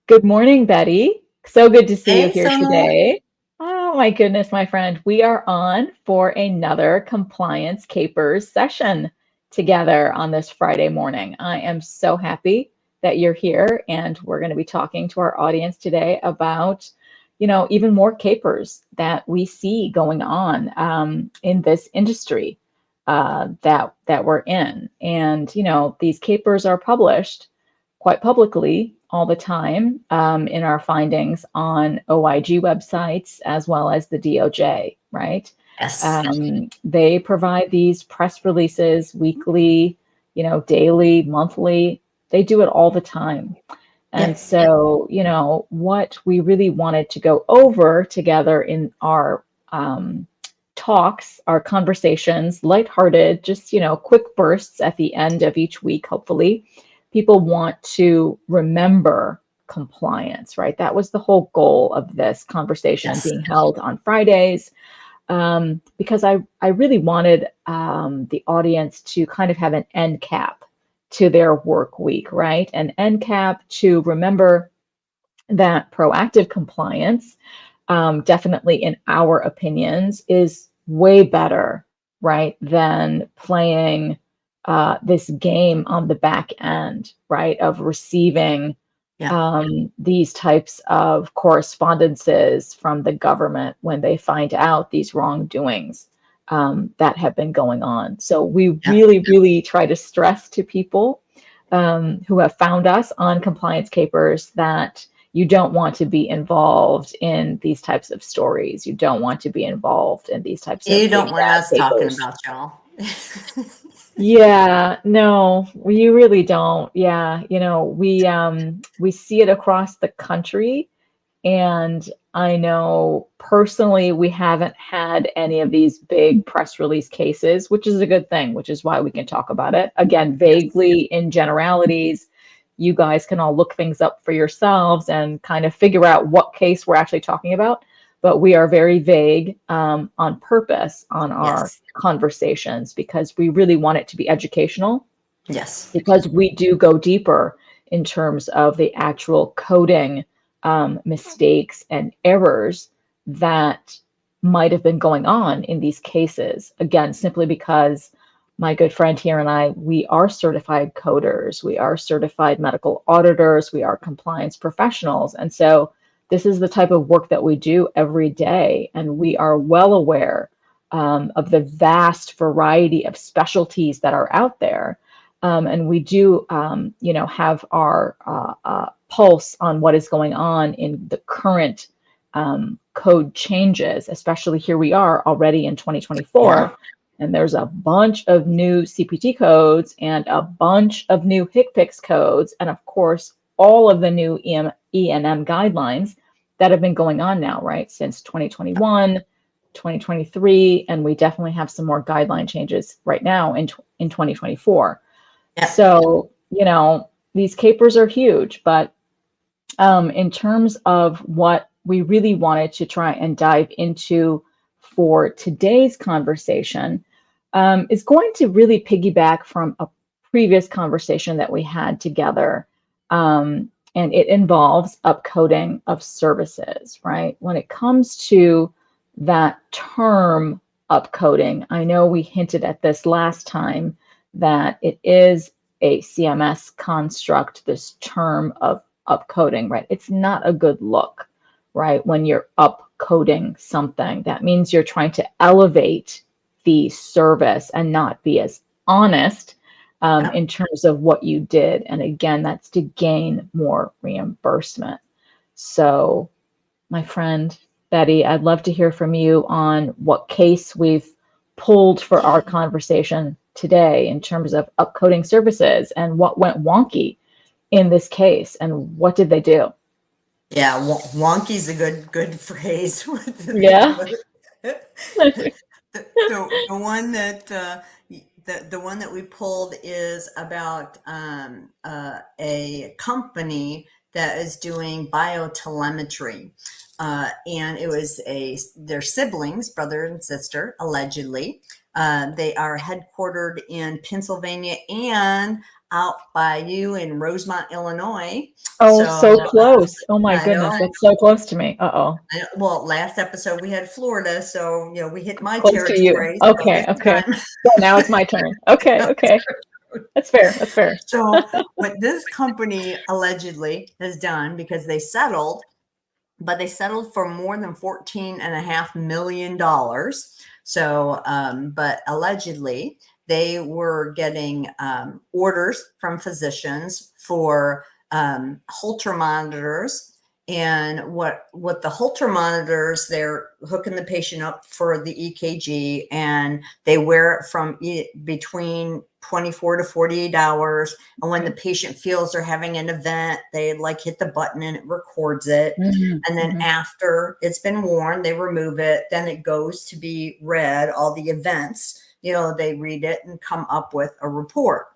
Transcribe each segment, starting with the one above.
Good morning, Betty. So good to see you Hey, here Sonal. today. Oh my goodness, my friend. We are on for another Compliance Capers session together on this Friday morning. I am so happy that you're here, and we're going to be talking to our audience today about, even more capers that we see going on in this industry that we're in. And, these capers are published quite publicly all the time in our findings on OIG websites as well as the DOJ, right? Yes. They provide these press releases weekly, daily, monthly. They do it all the time. And Yep. so, what we really wanted to go over together in our talks, our conversations, lighthearted, just, quick bursts at the end of each week, hopefully. People want to remember compliance, right? That was the whole goal of this conversation Yes. being held on Fridays, because I really wanted the audience to kind of have an end cap to their work week, right? An end cap to remember that proactive compliance, definitely in our opinions, is way better, right, than playing this game on the back end, right, of receiving Yeah. these types of correspondences from the government when they find out these wrongdoings that have been going on. So we Yeah. really try to stress to people who have found us on Compliance Capers that you don't want to be involved in these types of stories. You don't want to be involved in these types of You big don't want bad us talking papers. about y'all. Yeah, no, you really don't. Yeah, we see it across the country, and I know personally we haven't had any of these big press release cases, which is a good thing, which is why we can talk about it. Again, Yes. vaguely in generalities, you guys can all look things up for yourselves and kind of figure out what case we're actually talking about. But we are very vague on purpose on our Yes. conversations because we really want it to be educational, Yes. because we do go deeper in terms of the actual coding mistakes and errors that might have been going on in these cases. Again, simply because my good friend here and I, we are certified coders, we are certified medical auditors, we are compliance professionals. And so this is the type of work that we do every day. And we are well aware of the vast variety of specialties that are out there, and we do, have our pulse on what is going on in the current code changes, especially here we are already in Yeah. 2024. And there's a bunch of new CPT codes and a bunch of new HCPCS codes, and of course, all of the new E&M guidelines that have been going on now, right, since 2021, 2023, and we definitely have some more guideline changes right now in 2024. Yep. So, these capers are huge, but in terms of what we really wanted to try and dive into for today's conversation, is going to really piggyback from a previous conversation that we had together. And it involves upcoding of services, right? When it comes to that term upcoding, I know we hinted at this last time that it is a CMS construct, this term of upcoding, right? It's not a good look, right? When you're upcoding something, that means you're trying to elevate the service and not be as honest Yep. in terms of what you did. And again, that's to gain more reimbursement. So, my friend Betty, I'd love to hear from you on what case we've pulled for our conversation today in terms of upcoding services and what went wonky in this case and what did they do? Yeah. Wonky's a good phrase to think Yeah. about it. The one that the one that we pulled is about a company that is doing biotelemetry, and it was their siblings, brother and sister, allegedly. They are headquartered in Pennsylvania and out by you in Rosemont, Illinois. Oh, so So close. Oh my I goodness, know. that's so close to me. Uh-oh. Well, last episode we had Florida, so we hit my Close to you. territory. So Okay, this okay. time, So now it's my turn. Okay, no, okay. That's fair. That's fair. so what this company allegedly has done, because they settled, but they settled for more than $14.5 million. So, but allegedly they were getting orders from physicians for Holter monitors. And what the Holter monitors, they're hooking the patient up for the EKG, and they wear it from between 24 to 48 hours. And when the patient feels they're having an event, they like hit the button and it records it. And then Mm-hmm. after it's been worn, they remove it. Then it goes to be read, all the events, they read it and come up with a report.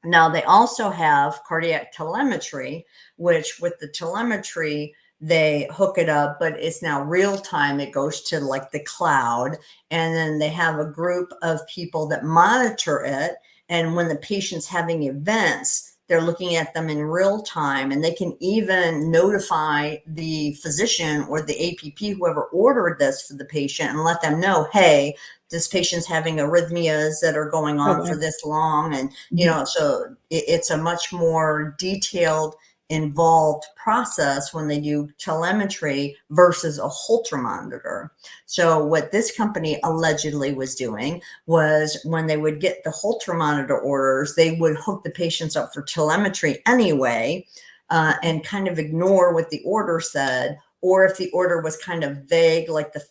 Now, they also have cardiac telemetry, which with the telemetry, they hook it up, but it's now real time. It goes to like the cloud. And then they have a group of people that monitor it. And when the patient's having events, they're looking at them in real time, and they can even notify the physician or the APP, whoever ordered this for the patient, and let them know, hey, this patient's having arrhythmias that are going Oh, on for wow. this long. And Mhm. so it's a much more detailed, involved process when they do telemetry versus a Holter monitor. So what this company allegedly was doing was, when they would get the Holter monitor orders, they would hook the patients up for telemetry anyway, and kind of ignore what the order said. Or if the order was kind of vague, like the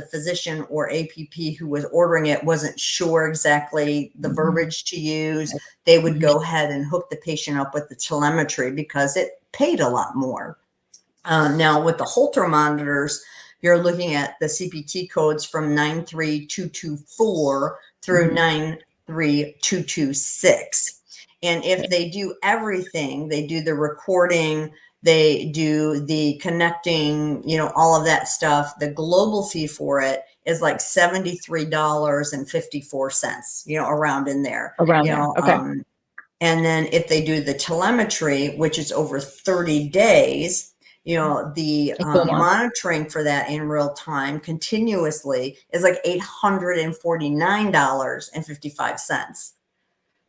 physician or APP who was ordering it wasn't sure exactly the Mhm. verbiage to use, they would Mhm. go ahead and hook the patient up with the telemetry because it paid a lot more. Now, with the Holter monitors, you're looking at the CPT codes from 93224 through Mhm. 93226. And if Okay. they do everything, they do the recording, they do the connecting, all of that stuff, the global fee for it is like $73.54, around in there, Around there. Okay. and then if they do the telemetry, which is over 30 days, the A full month. monitoring for that in real time continuously is like $849.55.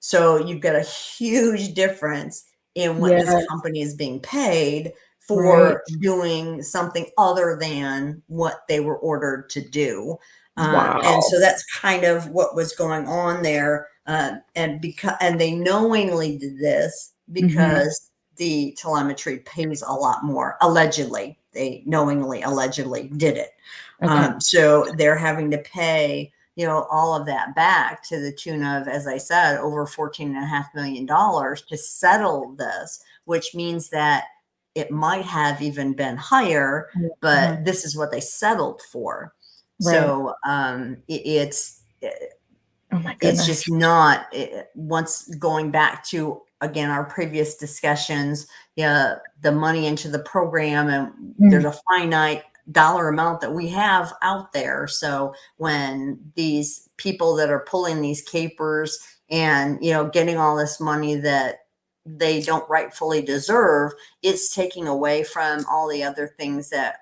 So you've got a huge difference in what this Yeah. company is being paid Right. for doing something other than what they were ordered to do. And Wow. so that's kind of what was going on there. And they knowingly did this Mhm. because the telemetry pays a lot more. Allegedly, they knowingly, allegedly did it. Okay. So they're having to pay, all of that back to the tune of, as I said, over $14.5 million to settle this, which means that it might have even been higher, Uh-huh. but this is what they settled for. Right. So Oh my it's goodness. just not, once going back to, again, our previous discussions, yeah, the money into the program, and there's Mm. a finite dollar amount that we have out there. So when these people that are pulling these capers and getting all this money that they don't rightfully deserve, it's taking away from all the other things that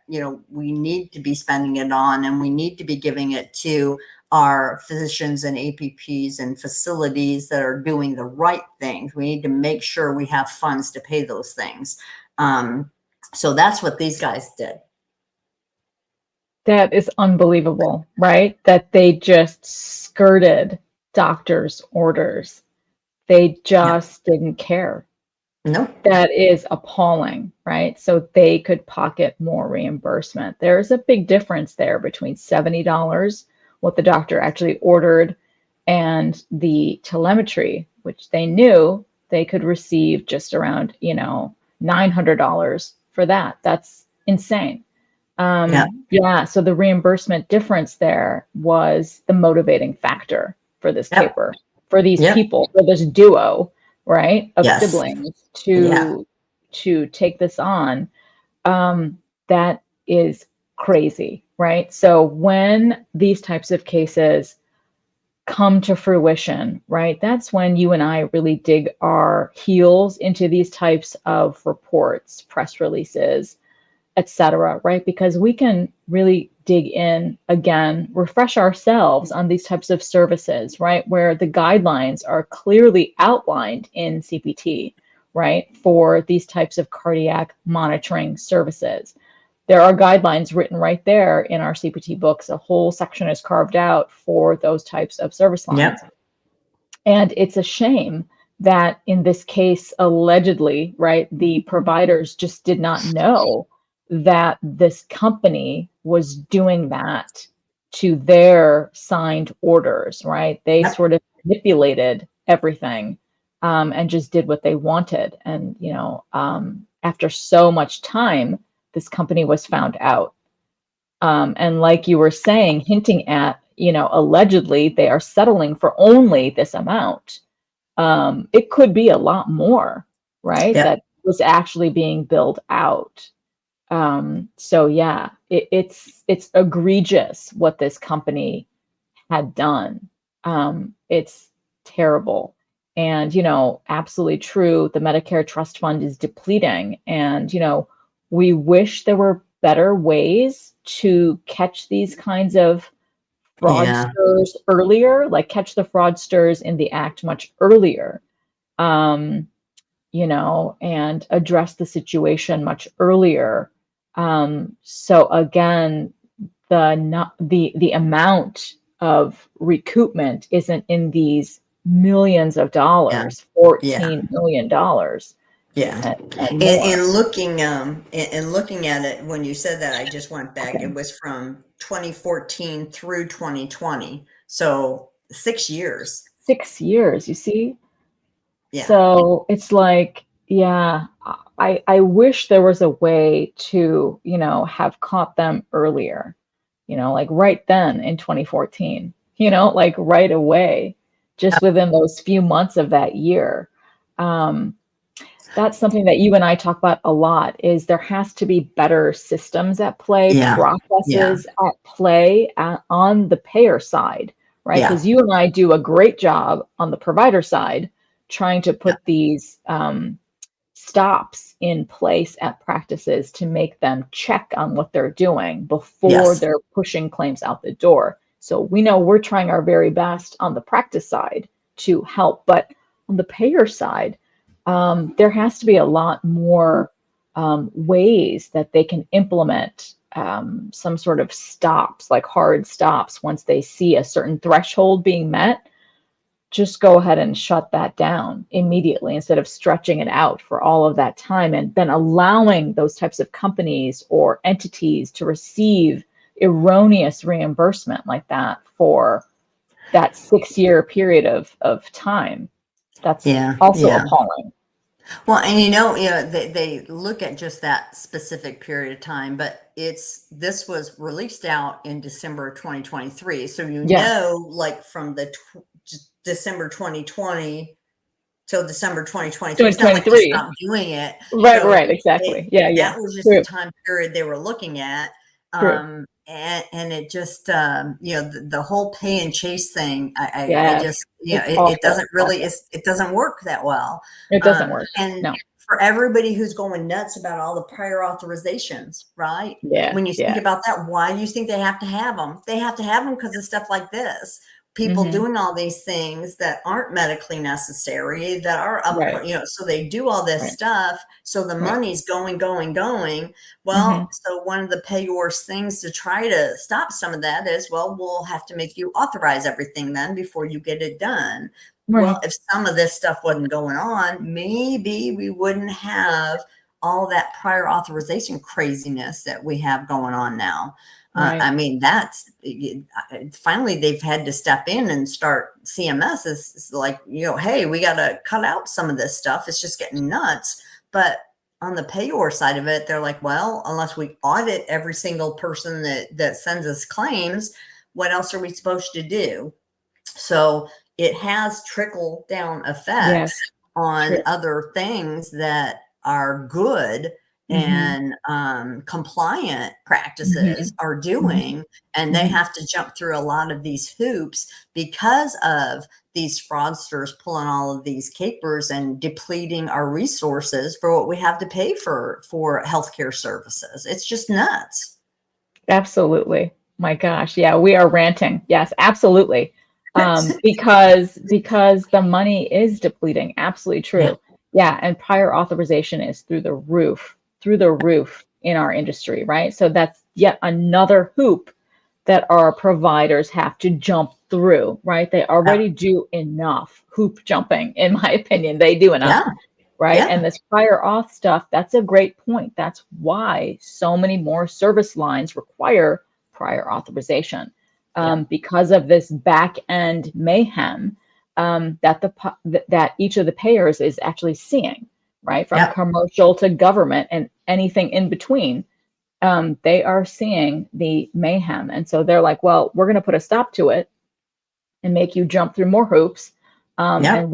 we need to be spending it on, and we need to be giving it to our physicians and APPs and facilities that are doing the right things. We need to make sure we have funds to pay those things. So that's what these guys did. That is unbelievable, right? That they just skirted doctors' orders. They Yeah. just didn't care. Nope. That is appalling, right? So they could pocket more reimbursement. There's a big difference there between $70, what the doctor actually ordered, and the telemetry, which they knew they could receive just around, $900 for that. That's insane. Yeah. Yeah, so the reimbursement difference there was the motivating factor for this Yep. caper, for these Yep. people, for this duo, right, of Yes. siblings Yeah. to take this on. That is crazy, right? So when these types of cases come to fruition, right? That's when you and I really dig our heels into these types of reports, press releases, etc., right? Because we can really dig in again, refresh ourselves on these types of services, right? Where the guidelines are clearly outlined in CPT, right? For these types of cardiac monitoring services. There are guidelines written right there in our CPT books. A whole section is carved out for those types of service lines. Yep. And it's a shame that in this case, allegedly, right, the providers just did not know that this company was doing that to their signed orders, right? They Yep. sort of manipulated everything and just did what they wanted. And, after so much time, this company was found out. And like you were saying, hinting at, allegedly they are settling for only this amount. It could be a lot more, right? Yep. That was actually being billed out. So yeah, it's egregious what this company had done. It's terrible. And, absolutely true. The Medicare Trust Fund is depleting. And, we wish there were better ways to catch these kinds of Yeah. fraudsters earlier, like catch the fraudsters in the act much earlier, um, and address the situation much earlier. So again, the amount of recoupment isn't in these millions of Yeah. dollars, Yeah. $14 million Yeah. and more. And looking at it, when you said that, I just went back. It was from 2014 through 2020. So 6 years. 6 years, you see? Yeah. So it's like, yeah, I wish there was a way to, have caught them earlier, like right then in 2014, like right away, just within those few months of that year. Um, that's something that you and I talk about a lot is there has to be better systems at play, Yeah. Yeah. processes at play on the payer side, right? Yeah. Because you and I do a great job on the provider side trying to Yeah. put these stops in place at practices to make them check on what they're doing before Yes. they're pushing claims out the door. So we know we're trying our very best on the practice side to help, but on the payer side, there has to be a lot more ways that they can implement some sort of stops, like hard stops, once they see a certain threshold being met. Just go ahead and shut that down immediately instead of stretching it out for all of that time and then allowing those types of companies or entities to receive erroneous reimbursement like that for that 6 year period of time. That's Yeah. also Yeah. appalling. Well, and they look at just that specific period of time, but this was released out in December 2023. So, Yes. like from the December 2020 till December 2023, it's not like they 2023. stopped doing it. Right, So right, exactly. Yeah, yeah. that was just the True, time period they were looking at. true. And it just, the whole pay and chase thing, I just, Yes. It's it awful, doesn't really, awful. it doesn't work that well. It doesn't work. And No. for everybody who's going nuts about all the prior authorizations, right? Yeah, When you think yeah. about that, why do you think they have to have them? They have to have them because of stuff like this. People Hmm. doing all these things that aren't medically necessary, that are up, Right, so they do all this right, stuff. So the right. money's going. Hmm. Well, so one of the payors things to try to stop some of that is, well, we'll have to make you authorize everything then before you get it done. Well, Right, if some of this stuff wasn't going on, maybe we wouldn't have all that prior authorization craziness that we have going on now. right. I mean, that's finally they've had to step in and start. CMS is like, hey, we got to cut out some of this stuff. It's just getting nuts. But on the payor side of it, they're like, well, unless we audit every single person that sends us claims, what else are we supposed to do? So it has trickle down Yes, effects on true. other things that are good Mhm. compliant practices Mhm. are Mhm. doing, and they Mhm. have to jump through a lot of these hoops because of these fraudsters pulling all of these capers and depleting our resources for what we have to pay for healthcare services. It's just nuts. Absolutely. My gosh, yeah, we are ranting. Yes, absolutely. Because the money is depleting. Absolutely Yeah, true. Yeah, and prior authorization is through the roof in our industry, right? So that's yet another hoop that our providers have to jump through, right? They yeah, already do enough hoop jumping, in my opinion. They do enough, yeah, right? yeah, And this prior auth stuff, that's a great point. That's why so many more service lines require prior authorization, yeah, because of this back end mayhem, that that each of the payers is actually seeing, right? From yeah, commercial to government and anything in between, they are seeing the mayhem, and so they're like, well, we're going to put a stop to it and make you jump through more hoops, yeah, and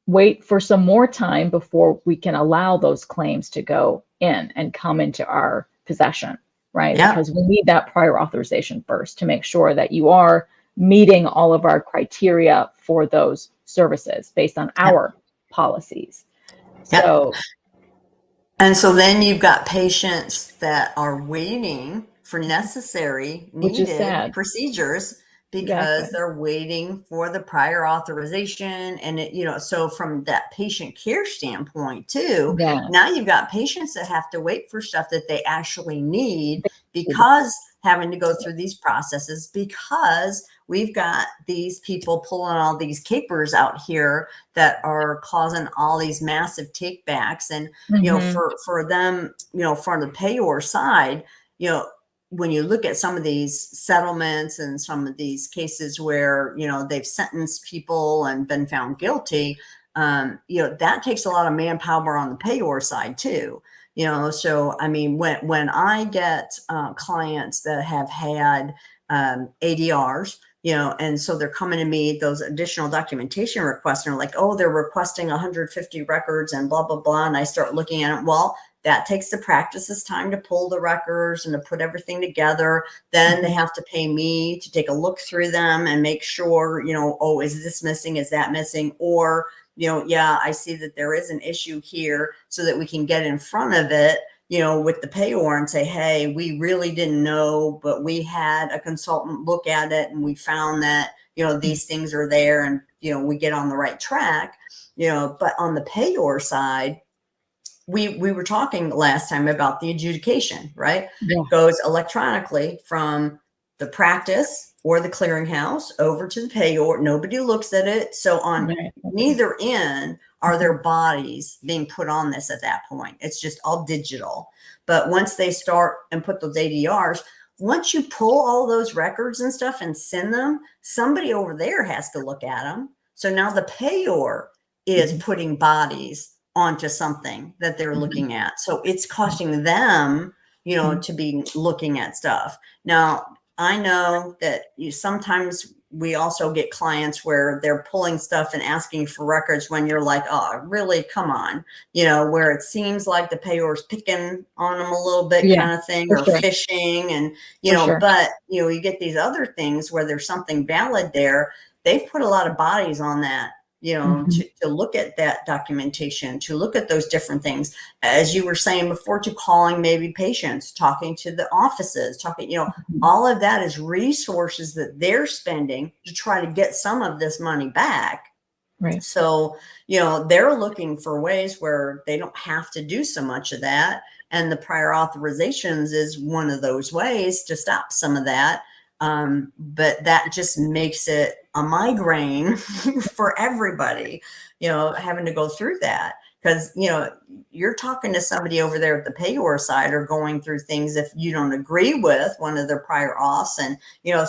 wait for some more time before we can allow those claims to go in and come into our possession, right? yeah, Because we need that prior authorization first to make sure that you are meeting all of our criteria for those services based on yeah, our policies. yeah. So, And so then you've got patients that are waiting for necessary, which is needed sad. procedures because Exactly. they're waiting for the prior authorization. And so from that patient care standpoint, too, Yeah. now you've got patients that have to wait for stuff that they actually need They- because having to go through these processes, because we've got these people pulling all these capers out here that are causing all these massive takebacks. And Mhm. for them, from the payor side, you know, when you look at some of these settlements and some of these cases where, they've sentenced people and been found guilty, that takes a lot of manpower on the payor side too. So I mean, when I get clients that have had ADRs, and so they're coming to me, those additional documentation requests, and they're like, oh, they're requesting 150 records and blah, blah, blah. And I start looking at it. Well, that takes the practices time to pull the records and to put everything together. Then they Mhm. have to pay me to take a look through them and make sure, oh, is this missing? Is that missing? Or, yeah, I see that there is an issue here, so that we can get in front of it, with the payor and say, hey, we really didn't know, but we had a consultant look at it and we found that, these things are there, and, we get on the right track, but on the payor side, we were talking last time about the adjudication, right? Yeah. Goes electronically from the practice or the clearinghouse over to the payor. Nobody looks at it. So on Right. Okay. neither end are Mhm. there bodies being put on this at that point. It's just all digital. But once they start and put those ADRs, once you pull all those records and stuff and send them, somebody over there has to look at them. So now the payor is Mhm. putting bodies onto something that they're Mhm. looking at. So it's costing them, Mhm. to be looking at stuff. Now, I know that sometimes we also get clients where they're pulling stuff and asking for records when you're like, oh, really? Come on. Where it seems like the payor's picking on them a little bit, Yeah, kind of thing, for or sure, fishing. And, for sure. but, you get these other things where there's something valid there. They've put a lot of bodies on that, Mhm. to look at that documentation, to look at those different things, as you were saying before, to calling maybe patients, talking to the offices, talking, Mhm. all of that is resources that they're spending to try to get some of this money back. Right. So, they're looking for ways where they don't have to do so much of that. And the prior authorizations is one of those ways to stop some of that. But that just makes it a migraine for everybody, having to go through that. Because, you're talking to somebody over there at the payor side, or going through things if you don't agree with one of their prior auths. And,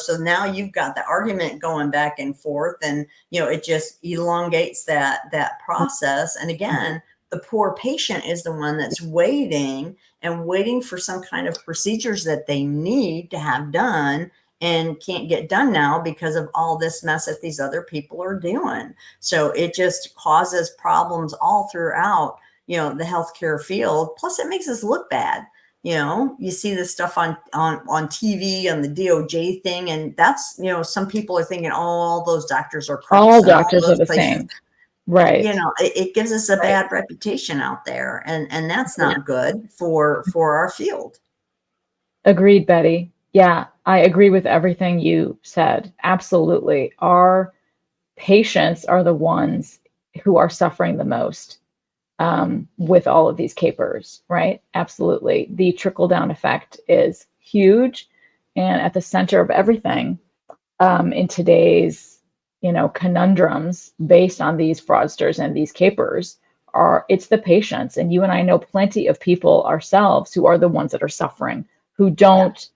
so now you've got the argument going back and forth, and it just elongates that process. And Mhm. again, the poor patient is the one that's waiting and waiting for some kind of procedures that they need to have done, and can't get done now because of all this mess that these other people are doing. So it just causes problems all throughout, the healthcare field. Plus it makes us look bad. You see this stuff on TV, on the DOJ thing, and that's, some people are thinking, oh, all those doctors are crooks All and all doctors are those the places. same. Right. It gives us a Right. bad reputation out there, and that's Yeah. not good for our field. Agreed, Betty. Yeah, I agree with everything you said. Absolutely. Our patients are the ones who are suffering the most with all of these capers, right? Absolutely. The trickle down effect is huge and at the center of everything in today's, conundrums based on these fraudsters and these capers it's the patients. And you and I know plenty of people ourselves who are the ones that are suffering, who Yeah. don't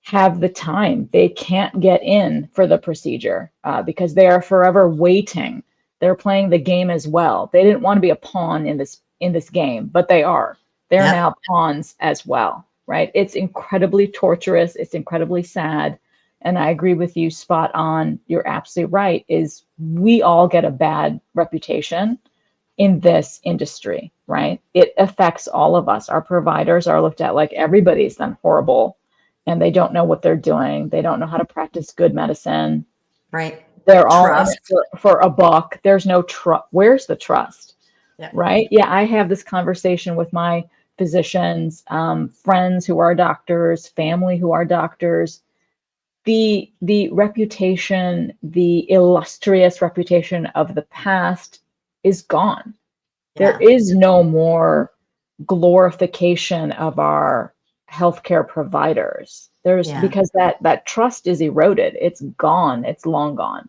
have the time. They can't get in for the procedure because they are forever waiting. They're playing the game as well. They didn't want to be a pawn in this game, but they are. They're Yep. now pawns as well, right? It's incredibly torturous. It's incredibly sad. And I agree with you, spot on. You're absolutely right. Is we all get a bad reputation in this industry, right? It affects all of us. Our providers are looked at like everybody's then horrible and they don't know what they're doing. They don't know how to practice good medicine. Right. They're all in it Trust. for a buck. There's no trust. Where's the trust? Yep. Right? Yeah, I have this conversation with my physicians, friends who are doctors, family who are doctors. The reputation, the illustrious reputation of the past is gone. There Yeah. is no more glorification of our healthcare providers. There's Yeah. because that trust is eroded. It's gone. It's long gone,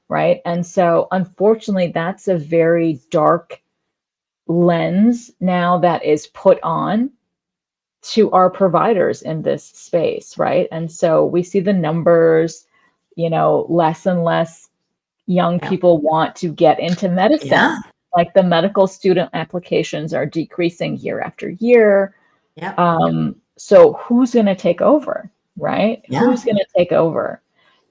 right? And so unfortunately, that's a very dark lens now that is put on to our providers in this space, right? And so we see the numbers, less and less young Yep. people want to get into Yeah. medicine. Like the medical student applications are decreasing year after year. Yep. So who's going to take over, right? Yeah. Who's going to take over?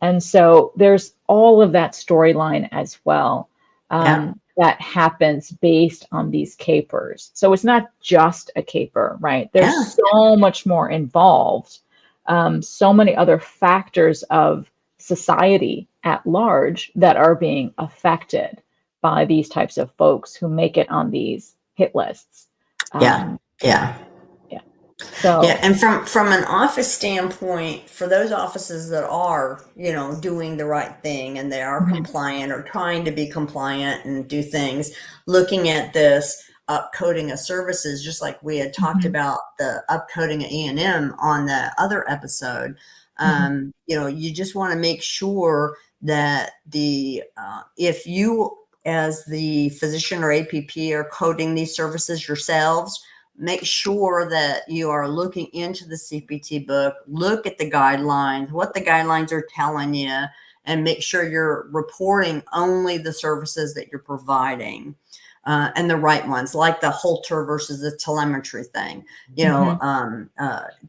And so there's all of that storyline as well Yep. that happens based on these capers. So it's not just a caper, right? There's Yeah. so much more involved, so many other factors of society at large that are being affected by these types of folks who make it on these hit lists. Yeah. Um, Yeah. yeah. Yeah, So, and from an office standpoint, for those offices that are, doing the right thing and they are mhm, compliant or trying to be compliant and do things, looking at this upcoding of services, just like we had talked mhm, about the upcoding of E&M on the other episode, mhm, you just want to make sure that if you as the physician or APP are coding these services yourselves, make sure that you are looking into the CPT book, look at the guidelines, what the guidelines are telling you, and make sure you're reporting only the services that you're providing. And the right ones, like the Holter versus the telemetry thing, mhm.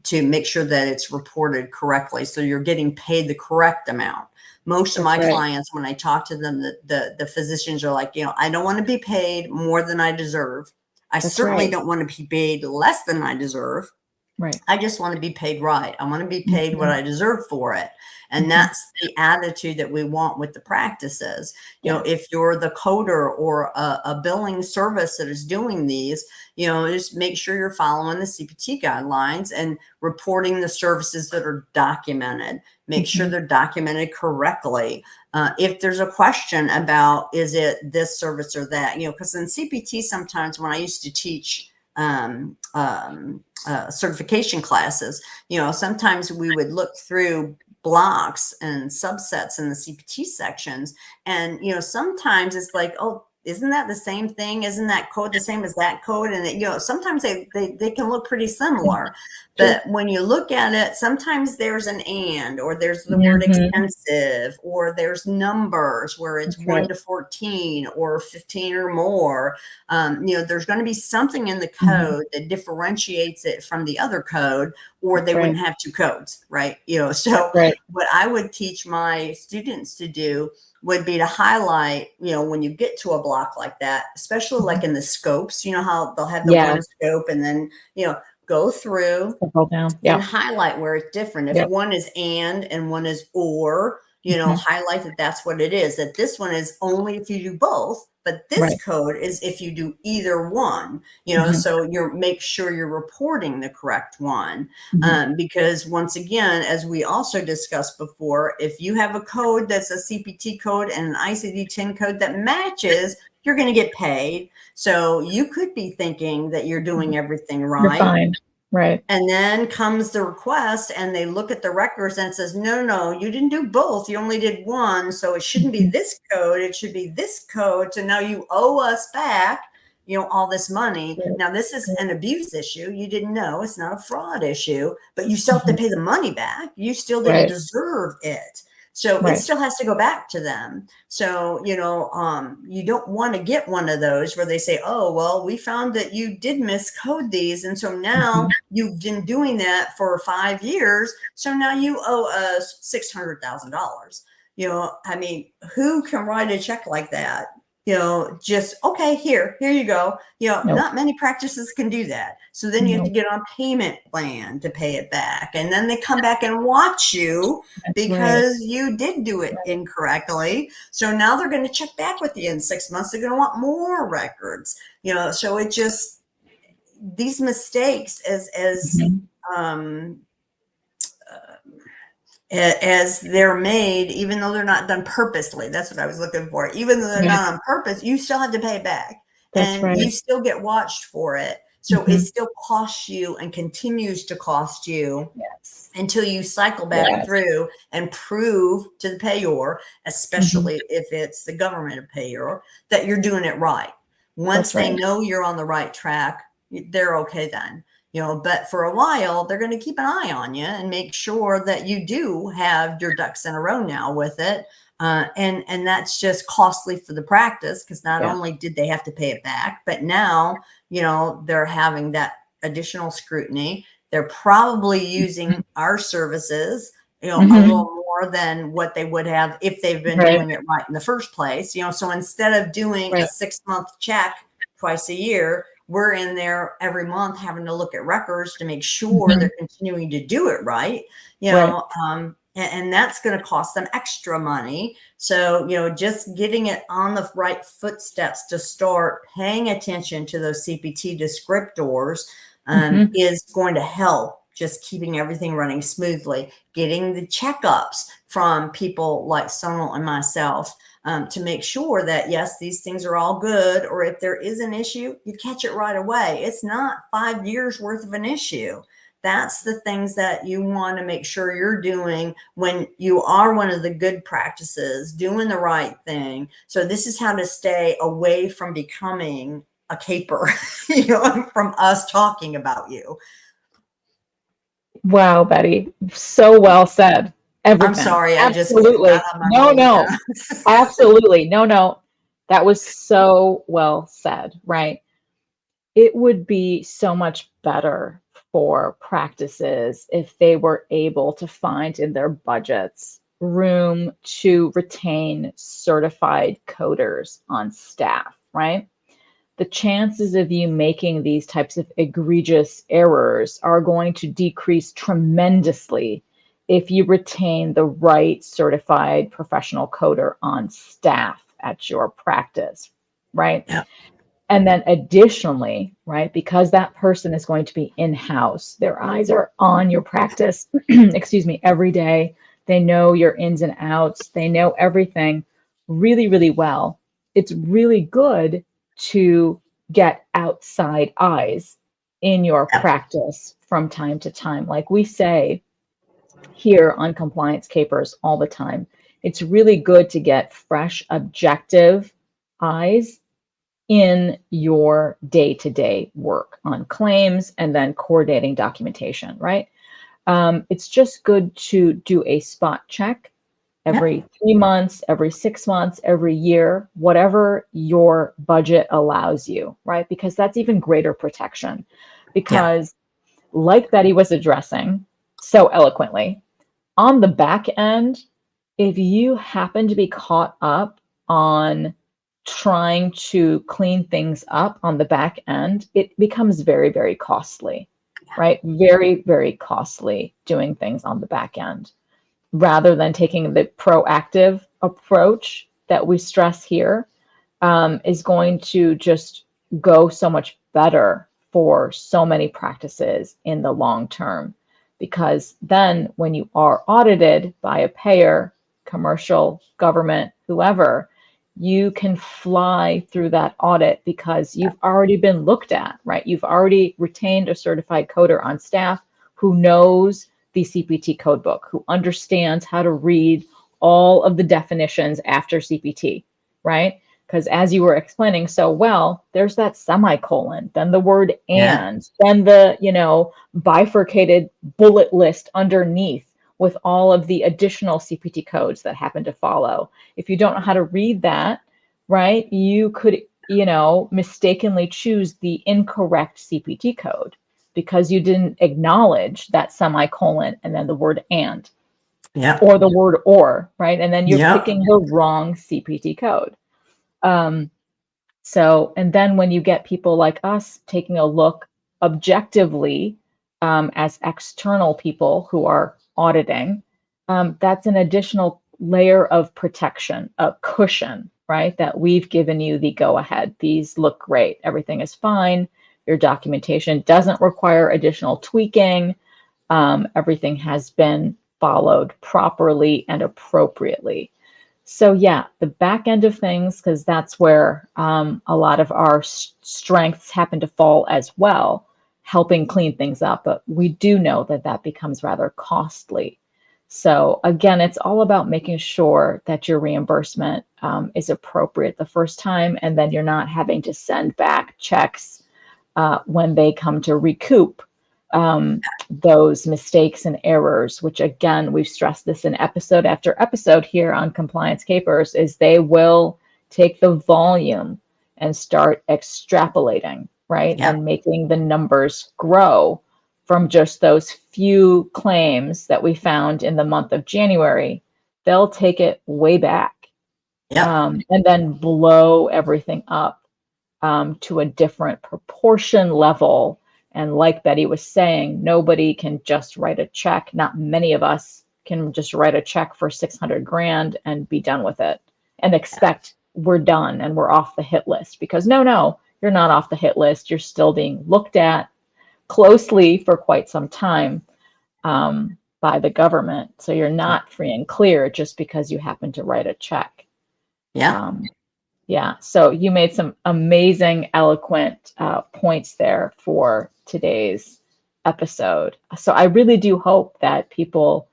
to make sure that it's reported correctly. So you're getting paid the correct amount. Most of That's my right. clients, when I talk to them, the physicians are like, I don't want to be paid more than I deserve. I That's certainly right. don't want to be paid less than I deserve. Right. I just want to be paid right. I want to be paid what Mhm, I deserve for it. And mhm. that's the attitude that we want with the practices. Yeah. If you're the coder or a billing service that is doing these, just make sure you're following the CPT guidelines and reporting the services that are documented. Make sure Mhm, they're documented correctly. If there's a question about, is it this service or that, because in CPT, sometimes when I used to teach, certification classes, sometimes we would look through blocks and subsets in the CPT sections. And, sometimes it's like, oh, isn't that the same thing? Isn't that code the same as that code? And, sometimes they can look pretty mhm. similar. True. But when you look at it, sometimes there's an and, or there's the word Mhm. expensive, or there's numbers where it's That's 1 right. to 14 or 15 or more. There's going to be something in the Mhm. code that differentiates it from the other code, or That's they right. wouldn't have two codes, right? So That's right. what I would teach my students to do would be to highlight, when you get to a block like that, especially like Mhm. in the scopes, how they'll have the Yeah. one scope and then, go through Scroll down. and Yeah. highlight where it's different. If Yep. one is and one is or, Hmm. highlight that that's what it is, that this one is only if you do both, but this Right. code is if you do either one, Hmm. so make sure you're reporting the correct one. Hmm. Because once again, as we also discussed before, if you have a code that's a CPT code and an ICD-10 code that matches, you're going to get paid. So you could be thinking that you're doing everything You're right. fine. Right. And then comes the request and they look at the records and it says, no, no, you didn't do both. You only did one. So it shouldn't be Hmm. this code. It should be this code. So now you owe us back, all this money. Right. Now this is Right. an abuse issue. You didn't know, it's not a fraud issue, but you still have to Hmm. pay the money back. You still didn't Right. deserve it. So it Right. still has to go back to them. So, you don't want to get one of those where they say, oh, well, we found that you did miscode these. And so now Hmm. you've been doing that for 5 years. So now you owe us $600,000. I mean, who can write a check like that? Just, okay, here you go. No. Not many practices can do that. So then you have to No. get on a payment plan to pay it back. And then they come back and watch you That's right. because you did do it Right. incorrectly. So now they're going to check back with you in 6 months. They're going to want more records, so it just, these mistakes Hmm. um, as they're made, even though they're not done purposely. That's what I was looking for. Even though they're Yeah. not on purpose, you still have to pay it back That's and you right. still get watched for it. So it Hmm. still costs you and continues to cost you Yes. until you cycle back Yes. through and prove to the payor, Hmm. especially if it's the government payor, that you're doing it right. Once That's they right. know you're on the right track, they're okay then. But for a while, they're going to keep an eye on you and make sure that you do have your ducks in a row now with it. And that's just costly for the practice because not Yeah. only did they have to pay it back, but now, they're having that additional scrutiny. They're probably using our services, a Hmm. little more than what they would have if they've been Right. doing it right in the first place. So instead of doing a Right. 6-month check twice a year, we're in there every month having to look at records to make sure Hmm. they're continuing to do it right. Right. And that's going to cost them extra money. So, just getting it on the right footsteps to start paying attention to those CPT descriptors Hmm. is going to help just keeping everything running smoothly, getting the checkups from people like Sonal and myself to make sure that, yes, these things are all good. Or if there is an issue, you catch it right away. It's not 5 years worth of an issue. That's the things that you want to make sure you're doing when you are one of the good practices, doing the right thing. So this is how to stay away from becoming a caper, from us talking about you. Wow, Betty. So well said. I'm Everything. sorry, I just got Absolutely. on my No, roll no. there. Absolutely. No, no. That was so well said, right? It would be so much better for practices if they were able to find in their budgets room to retain certified coders on staff, right? The chances of you making these types of egregious errors are going to decrease tremendously if you retain the right certified professional coder on staff at your practice, right? Yeah. And then additionally, right, because that person is going to be in-house, their eyes are on your practice, excuse me, every day. They know your ins and outs. They know everything really, really well. It's really good to get outside eyes in your practice from time to time. Like we say here on Compliance Capers all the time, it's really good to get fresh, objective eyes in your day-to-day work on claims and then coordinating documentation, right? It's just good to do a spot check Yep. every 3 months, every 6 months, every year, whatever your budget allows you, right? Because that's even greater protection. Yeah. Because like Betty was addressing so eloquently. On the back end, if you happen to be caught up on trying to clean things up on the back end, it becomes very, very costly, right? Very, very costly doing things on the back end rather than taking the proactive approach that we stress here, is going to just go so much better for so many practices in the long term. Because then when you are audited by a payer, commercial, government, whoever, you can fly through that audit because you've already been looked at, right? You've already retained a certified coder on staff who knows the CPT codebook, who understands how to read all of the definitions after CPT, right? Because as you were explaining so well, there's that semicolon, then the word Yeah. and, then the, bifurcated bullet list underneath with all of the additional CPT codes that happen to follow. If you don't know how to read that, right, you could, mistakenly choose the incorrect CPT code because you didn't acknowledge that semicolon and then the word and, Yep. or the word or, right? And then you're Yep. picking the wrong CPT code. And then when you get people like us taking a look objectively, as external people who are auditing, that's an additional layer of protection, a cushion, right? That we've given you the go ahead. These look great. Everything is fine. Your documentation doesn't require additional tweaking. Everything has been followed properly and appropriately. So yeah, the back end of things, because that's where a lot of our strengths happen to fall as well, helping clean things up. But we do know that that becomes rather costly. So again, it's all about making sure that your reimbursement is appropriate the first time, and then you're not having to send back checks when they come to recoup those mistakes and errors, which again, we've stressed this in episode after episode here on Compliance Capers, is they will take the volume and start extrapolating, right? Yep. And making the numbers grow from just those few claims that we found in the month of January. They'll take it way back, Yep. and then blow everything up to a different proportion level. And like Betty was saying, nobody can just write a check. Not many of us can just write a check for 600 grand and be done with it and expect we're done and we're off the hit list, because no, you're not off the hit list. You're still being looked at closely for quite some time by the government. So you're not free and clear just because you happen to write a check. Yeah. Yeah, so you made some amazing, eloquent points there for today's episode. So I really do hope that people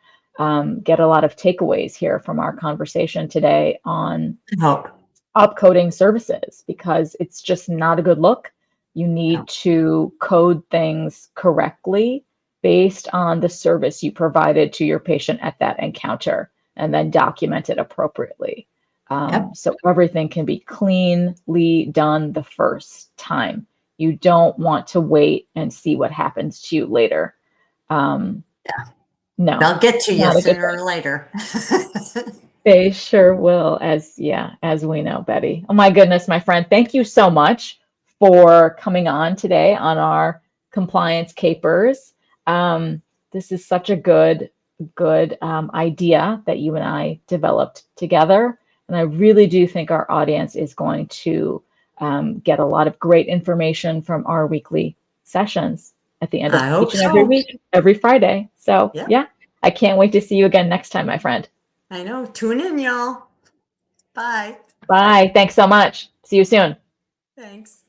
get a lot of takeaways here from our conversation today on Hope. upcoding services, because it's just not a good look. You need to code things correctly based on the service you provided to your patient at that encounter, and then document it appropriately. So everything can be cleanly done the first time. You don't want to wait and see what happens to you later. No, They'll get to you not a good sooner thing. or later. They sure will, as we know, Betty. Oh my goodness, my friend. Thank you so much for coming on today on our Compliance Capers. This is such a good idea that you and I developed together. And I really do think our audience is going to get a lot of great information from our weekly sessions at the end of I hope each and every so. week, every Friday. So Yep. yeah, I can't wait to see you again next time, my friend. I know. Tune in, y'all. Bye. Bye. Thanks so much. See you soon. Thanks.